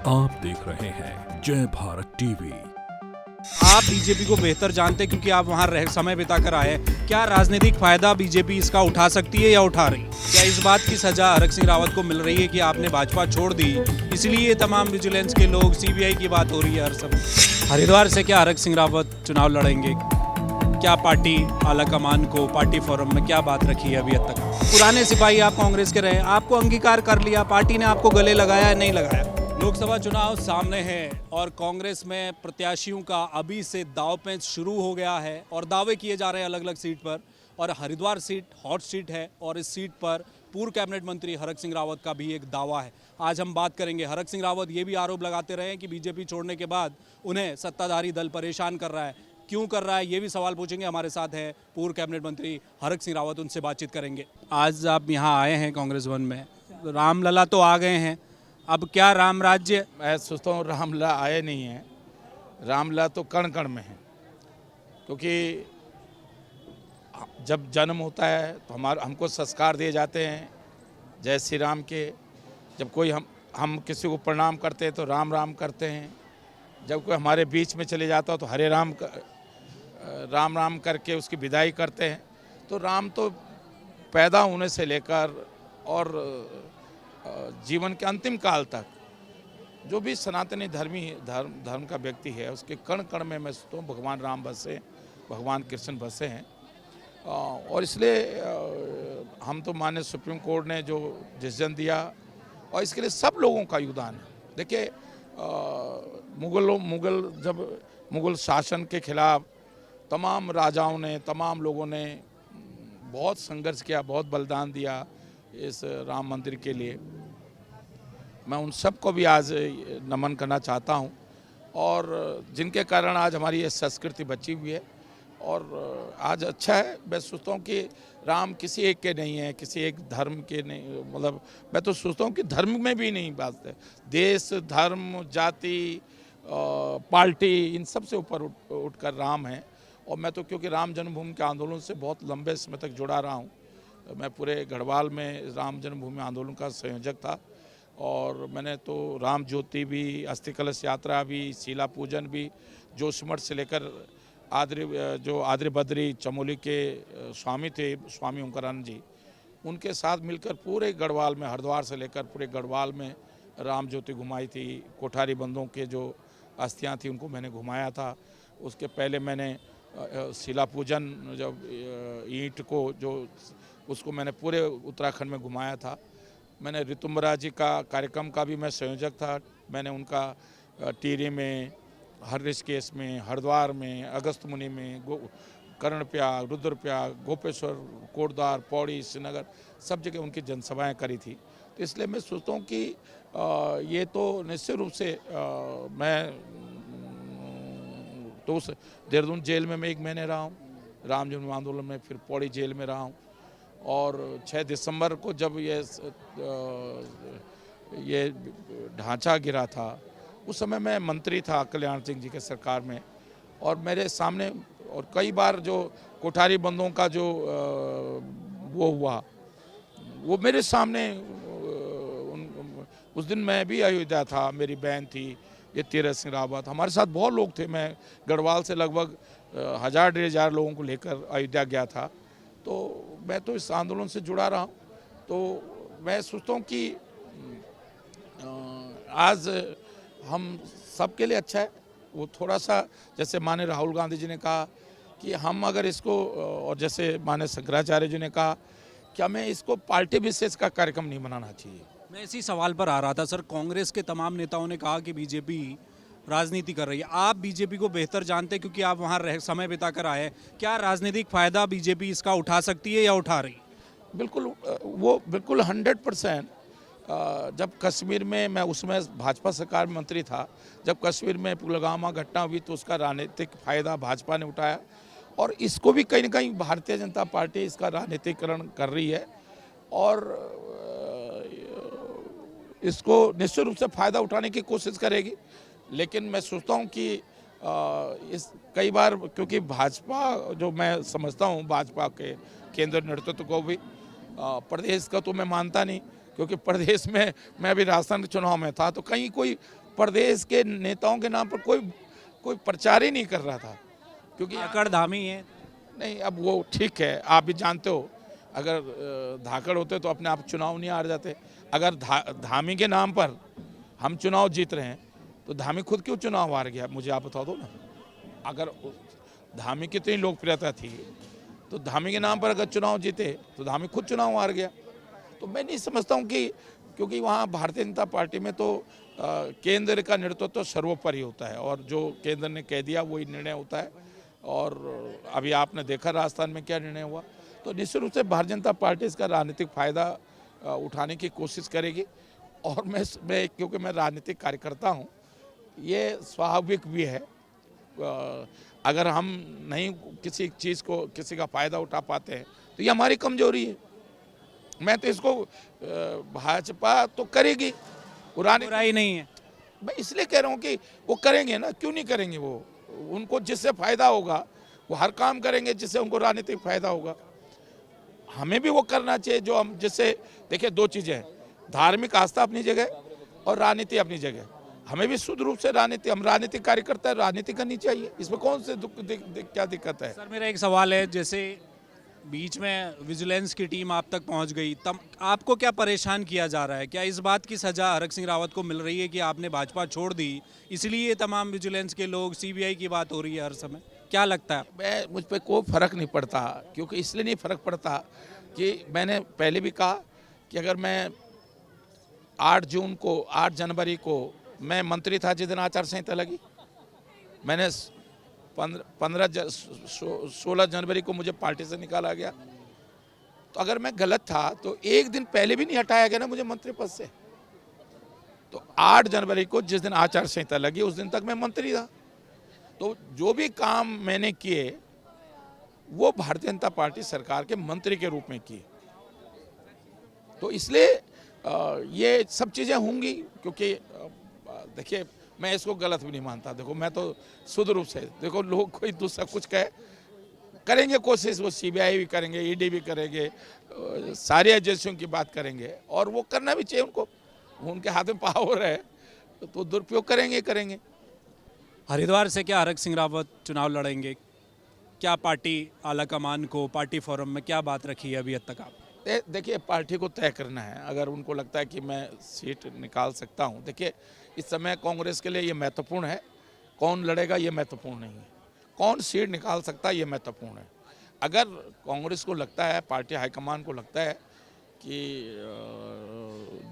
आप देख रहे हैं जय भारत टीवी। आप बीजेपी को बेहतर जानते हैं क्योंकि आप वहां समय बिताकर आए हैं। क्या राजनीतिक फायदा बीजेपी इसका उठा सकती है या उठा रही? क्या इस बात की सजा हरक सिंह रावत को मिल रही है कि आपने भाजपा छोड़ दी, इसलिए तमाम विजिलेंस के लोग, सीबीआई की बात हो रही है हर समय? हरिद्वार से क्या हरक सिंह रावत चुनाव लड़ेंगे? क्या पार्टी आलाकमान को पार्टी फोरम में क्या बात रखी है अभी तक? पुराने सिपाही आप कांग्रेस के रहे, आपको अंगीकार कर लिया, पार्टी ने आपको गले लगाया नहीं लगाया? लोकसभा चुनाव सामने है और कांग्रेस में प्रत्याशियों का अभी से दांव पेच शुरू हो गया है और दावे किए जा रहे हैं अलग अलग सीट पर। और हरिद्वार सीट हॉट सीट है और इस सीट पर पूर्व कैबिनेट मंत्री हरक सिंह रावत का भी एक दावा है। आज हम बात करेंगे। हरक सिंह रावत ये भी आरोप लगाते रहे कि बीजेपी छोड़ने के बाद उन्हें सत्ताधारी दल परेशान कर रहा है। क्यों कर रहा है ये भी सवाल पूछेंगे। हमारे साथ है पूर्व कैबिनेट मंत्री हरक सिंह रावत, उनसे बातचीत करेंगे। आज आप यहाँ आए हैं कांग्रेस भवन में, रामलला तो आ गए हैं, अब क्या राम राज्य? मैं सोचता हूँ रामलला आए नहीं हैं, रामलला तो कण कण में है। क्योंकि जब जन्म होता है तो हमको संस्कार दिए जाते हैं जय श्री राम के। जब कोई हम किसी को प्रणाम करते हैं तो राम राम करते हैं। जब कोई हमारे बीच में चले जाता है तो हरे राम राम राम करके उसकी विदाई करते हैं। तो राम तो पैदा होने से लेकर और जीवन के अंतिम काल तक जो भी सनातनी धर्म का व्यक्ति है उसके कण कण में मैं सोचता हूँ भगवान राम बसे, भगवान कृष्ण बसे हैं। और इसलिए हम तो माननीय सुप्रीम कोर्ट ने जो डिसीजन दिया और इसके लिए सब लोगों का योगदान है। देखिए मुगल शासन के खिलाफ तमाम राजाओं ने, तमाम लोगों ने बहुत संघर्ष किया, बहुत बलिदान दिया इस राम मंदिर के लिए। मैं उन सबको भी आज नमन करना चाहता हूं और जिनके कारण आज हमारी ये संस्कृति बची हुई है और आज अच्छा है। मैं सोचता हूं कि राम किसी एक के नहीं है, किसी एक धर्म के नहीं, मतलब मैं तो सोचता हूं कि धर्म में भी नहीं बात है। देश, धर्म, जाति, पार्टी, इन सब से ऊपर उठकर राम है। और मैं तो क्योंकि राम जन्मभूमि के आंदोलन से बहुत लंबे समय तक जुड़ा रहा हूँ। मैं पूरे गढ़वाल में राम जन्मभूमि आंदोलन का संयोजक था और मैंने तो राम ज्योति भी, अस्थि कलश यात्रा भी, शीला पूजन भी, जोशीमठ से लेकर आद्री बद्री चमोली के स्वामी थे, स्वामी ओंकारानंद जी, उनके साथ मिलकर पूरे गढ़वाल में, हरिद्वार से लेकर पूरे गढ़वाल में राम ज्योति घुमाई थी। कोठारी बंदों के जो अस्थियाँ थी उनको मैंने घुमाया था। उसके पहले मैंने शीला पूजन, जब ईंट को जो उसको मैंने पूरे उत्तराखंड में घुमाया था। मैंने ऋतुम्बरा जी का कार्यक्रम का भी मैं संयोजक था। मैंने उनका टिहरी में, ऋषिकेश में, हरिद्वार में, अगस्त मुनि में, कर्णप्रयाग, रुद्रप्रयाग, गोपेश्वर, कोटद्वार, पौड़ी, श्रीनगर, सब जगह उनकी जनसभाएं करी थी। तो इसलिए मैं सोचता हूँ कि ये तो निश्चित रूप से मैं तो उस देहरादून जेल में मैं 1 महीने रहा हूँ, राम जन्म आंदोलन में, फिर पौड़ी जेल में रहा हूँ। और 6 दिसंबर को जब ये ढांचा गिरा था उस समय मैं मंत्री था कल्याण सिंह जी के सरकार में और मेरे सामने और कई बार जो कोठारी बंदों का जो वो हुआ वो मेरे सामने। उस दिन मैं भी अयोध्या था, मेरी बहन थी ये तीरथ सिंह रावत, हमारे साथ बहुत लोग थे। मैं गढ़वाल से लगभग 1000-1500 लोगों को लेकर अयोध्या गया था। तो मैं तो इस आंदोलन से जुड़ा रहा हूँ। तो मैं सोचता हूँ कि आज हम सबके लिए अच्छा है। वो थोड़ा सा जैसे माननीय राहुल गांधी जी ने कहा कि हम अगर इसको, और जैसे माननीय शंकराचार्य जी ने कहा कि हमें इसको पार्टी विशेष का कार्यक्रम नहीं बनाना चाहिए। मैं इसी सवाल पर आ रहा था सर। कांग्रेस के तमाम नेताओं ने कहा कि बीजेपी राजनीति कर रही है। आप बीजेपी को बेहतर जानते हैं क्योंकि आप वहां समय बिताकर आए हैं। क्या राजनीतिक फायदा बीजेपी इसका उठा सकती है या उठा रही? बिल्कुल, वो बिल्कुल 100%। जब कश्मीर में, मैं उसमें भाजपा सरकार में मंत्री था, जब कश्मीर में पुलवामा घटना हुई तो उसका राजनीतिक फायदा भाजपा ने उठाया और इसको भी कहीं ना कहीं भारतीय जनता पार्टी इसका राजनीतिकरण कर रही है और इसको निश्चित रूप से फायदा उठाने की कोशिश करेगी। लेकिन मैं सोचता हूँ कि इस कई बार, क्योंकि भाजपा जो मैं समझता हूँ भाजपा के केंद्र नेतृत्व को भी, प्रदेश का तो मैं मानता नहीं, क्योंकि प्रदेश में मैं अभी राजस्थान के चुनाव में था तो कहीं कोई प्रदेश के नेताओं के नाम पर कोई प्रचार ही नहीं कर रहा था, क्योंकि धाकड़ धामी है। नहीं, अब वो ठीक है, आप भी जानते हो, अगर धाकड़ होते तो अपने आप चुनाव नहीं हार जाते। अगर धामी के नाम पर हम चुनाव जीत रहे हैं तो धामी खुद क्यों चुनाव हार गया, मुझे आप बता दो ना। अगर धामी की इतनी लोकप्रियता थी तो धामी के नाम पर अगर चुनाव जीते तो धामी खुद चुनाव हार गया। तो मैं नहीं समझता हूँ कि, क्योंकि वहाँ भारतीय जनता पार्टी में तो केंद्र का नेतृत्व तो सर्वोपरि होता है और जो केंद्र ने कह दिया वही निर्णय होता है। और अभी आपने देखा राजस्थान में क्या निर्णय हुआ। तो निश्चित रूप से भारतीय जनता पार्टी इसका राजनीतिक फायदा उठाने की कोशिश करेगी। और मैं क्योंकि मैं राजनीतिक कार्यकर्ता हूँ, ये स्वाभाविक भी है। अगर हम नहीं किसी चीज़ को, किसी का फ़ायदा उठा पाते हैं तो ये हमारी कमजोरी है। मैं तो इसको भाजपा तो करेगी, बुराई नहीं है। मैं इसलिए कह रहा हूँ कि वो करेंगे ना, क्यों नहीं करेंगे। वो उनको जिससे फ़ायदा होगा वो हर काम करेंगे जिससे उनको राजनीतिक फ़ायदा होगा। हमें भी वो करना चाहिए जो हम, जिससे देखिए दो चीज़ें हैं, धार्मिक आस्था अपनी जगह और राजनीति अपनी जगह। हमें भी शुद्ध रूप से राजनीति, हम राजनीतिक कार्यकर्ता है, राजनीति करनी चाहिए, इसमें कौन से क्या दिक्कत है। सर मेरा एक सवाल है, जैसे बीच में विजिलेंस की टीम आप तक पहुंच गई, तब आपको क्या परेशान किया जा रहा है? क्या इस बात की सजा हरक सिंह रावत को मिल रही है कि आपने भाजपा छोड़ दी, इसलिए तमाम विजिलेंस के लोग, सीबीआई की बात हो रही है हर समय? क्या लगता है? मुझ पर कोई फ़र्क नहीं पड़ता, क्योंकि इसलिए नहीं फ़र्क पड़ता कि मैंने पहले भी कहा कि अगर मैं 8 जनवरी को मैं मंत्री था जिस दिन आचार संहिता लगी, मैंने 16 जनवरी को मुझे पार्टी से निकाला गया। तो अगर मैं गलत था तो एक दिन पहले भी नहीं हटाया गया ना मुझे मंत्री पद से। तो 8 जनवरी को जिस दिन आचार संहिता लगी उस दिन तक मैं मंत्री था। तो जो भी काम मैंने किए वो भारतीय जनता पार्टी सरकार के मंत्री के रूप में किए। तो इसलिए ये सब चीज़ें होंगी, क्योंकि देखिए मैं इसको गलत भी नहीं मानता। देखो मैं तो शुद्ध रूप से, देखो लोग कोई दूसरा कुछ करेंगे कोशिश, वो सीबीआई भी करेंगे, ईडी भी करेंगे, सारी एजेंसियों की बात करेंगे और वो करना भी चाहिए उनको, उनके हाथ में पावर है तो दुरुपयोग करेंगे। हरिद्वार से क्या हरक सिंह रावत चुनाव लड़ेंगे? क्या पार्टी आला कमान को, पार्टी फोरम में क्या बात रखी है अभी तक आप? देखिए पार्टी को तय करना है। अगर उनको लगता है कि मैं सीट निकाल सकता हूं, देखिए इस समय कांग्रेस के लिए ये महत्वपूर्ण है, कौन लड़ेगा ये महत्वपूर्ण नहीं है, कौन सीट निकाल सकता है ये महत्वपूर्ण है। अगर कांग्रेस को लगता है, पार्टी हाईकमान को लगता है कि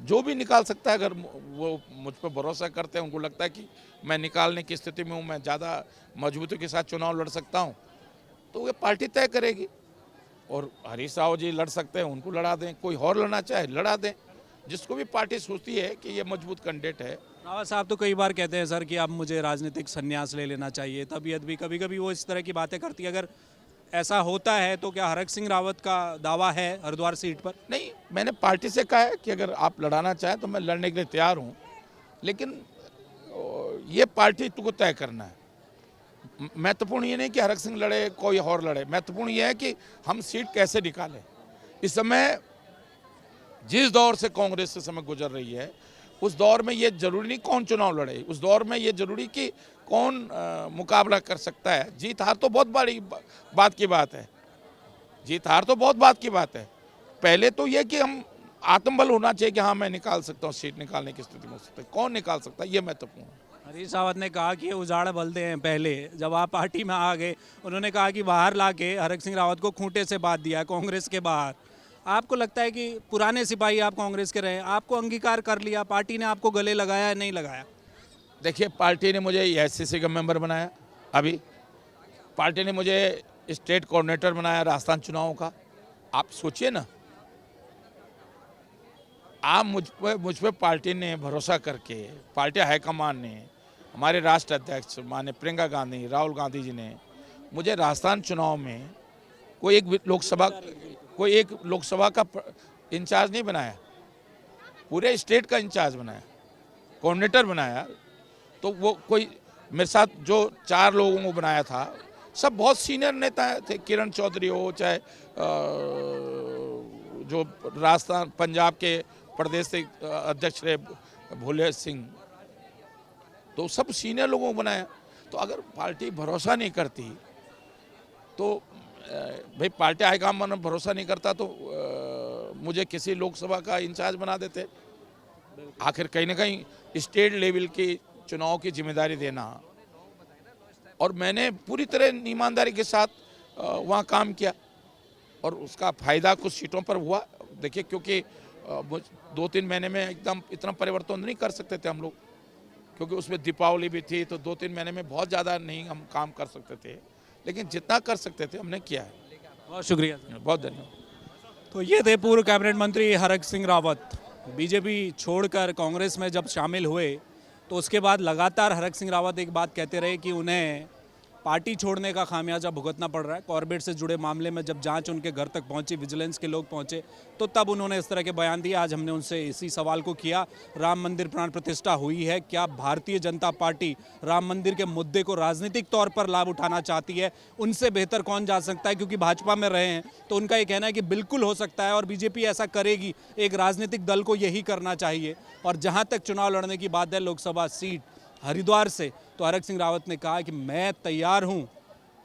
जो भी निकाल सकता है, अगर वो मुझ पर भरोसा करते हैं, उनको लगता है कि मैं निकालने की स्थिति में हूँ, मैं ज़्यादा मजबूती के साथ चुनाव लड़ सकता हूँ, तो ये पार्टी तय करेगी। और हरीश राव जी लड़ सकते हैं, उनको लड़ा दें, कोई और लड़ना चाहे लड़ा दें, जिसको भी पार्टी सोचती है कि ये मजबूत कैंडिडेट है। रावत साहब तो कई बार कहते हैं सर कि अब मुझे राजनीतिक संन्यास ले लेना चाहिए, तबीयत भी कभी कभी वो इस तरह की बातें करती है। अगर ऐसा होता है तो क्या हरक सिंह रावत का दावा है हरिद्वार सीट पर? नहीं, मैंने पार्टी से कहा है कि अगर आप लड़ाना चाहें तो मैं लड़ने के लिए तैयार हूँ, लेकिन ये पार्टी को तय करना है। महत्वपूर्ण ये नहीं कि हरक सिंह लड़े, कोई और लड़े, महत्वपूर्ण ये है कि हम सीट कैसे निकालें। इस समय जिस दौर से कांग्रेस से समय गुजर रही है, उस दौर में ये जरूरी नहीं कौन चुनाव लड़े, उस दौर में ये जरूरी कि कौन मुकाबला कर सकता है। जीत हार तो बहुत बड़ी बात की बात है, जीत हार तो बहुत बात की बात है। पहले तो ये कि हम आत्मबल होना चाहिए कि हाँ मैं निकाल सकता हूँ, सीट निकालने की स्थिति में हो सकता है, कौन निकाल सकता है ये महत्वपूर्ण है। हरीश रावत ने कहा कि ये उजाड़ बलदे हैं। पहले जब आप पार्टी में आ गए उन्होंने कहा कि बाहर लाके हरक सिंह रावत को खूंटे से बांध दिया कांग्रेस के बाहर। आपको लगता है कि पुराने सिपाही आप कांग्रेस के रहे, आपको अंगीकार कर लिया, पार्टी ने आपको गले लगाया या नहीं लगाया? देखिए पार्टी ने मुझे एससीसी का मेंबर बनाया, अभी पार्टी ने मुझे स्टेट कोऑर्डिनेटर बनाया राजस्थान चुनावों का। आप सोचिए ना, आप मुझ पे पार्टी ने भरोसा करके, पार्टी हाईकमान ने, हमारे राष्ट्र अध्यक्ष माननीय प्रियंका गांधी, राहुल गांधी जी ने मुझे राजस्थान चुनाव में कोई एक लोकसभा का इंचार्ज नहीं बनाया, पूरे स्टेट का इंचार्ज बनाया, कोऑर्डिनेटर बनाया। तो वो कोई मेरे साथ जो 4 लोगों को बनाया था, सब बहुत सीनियर नेता थे, किरण चौधरी हो, चाहे जो राजस्थान पंजाब के प्रदेश से अध्यक्ष रहे भोले सिंह, तो सब सीनियर लोगों को बनाया। तो अगर पार्टी भरोसा नहीं करती तो भाई पार्टी हाईकमान भरोसा नहीं करता तो मुझे किसी लोकसभा का इंचार्ज बना देते। आखिर कहीं ना कहीं स्टेट लेवल की चुनाव की जिम्मेदारी देना, और मैंने पूरी तरह ईमानदारी के साथ वहाँ काम किया और उसका फायदा कुछ सीटों पर हुआ। देखिए क्योंकि 2-3 महीने में एकदम इतना परिवर्तन नहीं कर सकते थे हम लोग, क्योंकि उसमें दीपावली भी थी, तो 2-3 महीने में बहुत ज़्यादा नहीं हम काम कर सकते थे, लेकिन जितना कर सकते थे हमने किया है। बहुत शुक्रिया। बहुत धन्यवाद। तो ये थे पूर्व कैबिनेट मंत्री हरक सिंह रावत। बीजेपी छोड़कर कांग्रेस में जब शामिल हुए तो उसके बाद लगातार हरक सिंह रावत एक बात कहते रहे कि उन्हें पार्टी छोड़ने का खामियाजा भुगतना पड़ रहा है। कॉर्बेट से जुड़े मामले में जब जांच उनके घर तक पहुंची, विजिलेंस के लोग पहुंचे, तो तब उन्होंने इस तरह के बयान दिए। आज हमने उनसे इसी सवाल को किया। राम मंदिर प्राण प्रतिष्ठा हुई है, क्या भारतीय जनता पार्टी राम मंदिर के मुद्दे को राजनीतिक तौर पर लाभ उठाना चाहती है? उनसे बेहतर कौन जा सकता है, क्योंकि भाजपा में रहे हैं। तो उनका ये कहना है कि बिल्कुल हो सकता है और बीजेपी ऐसा करेगी। एक राजनीतिक दल को यही करना चाहिए। और जहाँ तक चुनाव लड़ने की बात है लोकसभा सीट हरिद्वार से, तो हरक सिंह रावत ने कहा कि मैं तैयार हूं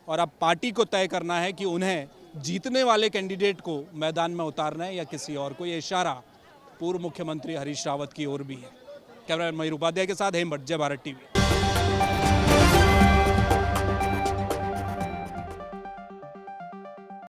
और अब पार्टी को तय करना है कि उन्हें जीतने वाले कैंडिडेट को मैदान में उतारना है या किसी और को। ये इशारा पूर्व मुख्यमंत्री हरीश रावत की ओर भी है। कैमरामैन मयूर उपाध्याय के साथ हेम भट्ट, जय भारत टीवी।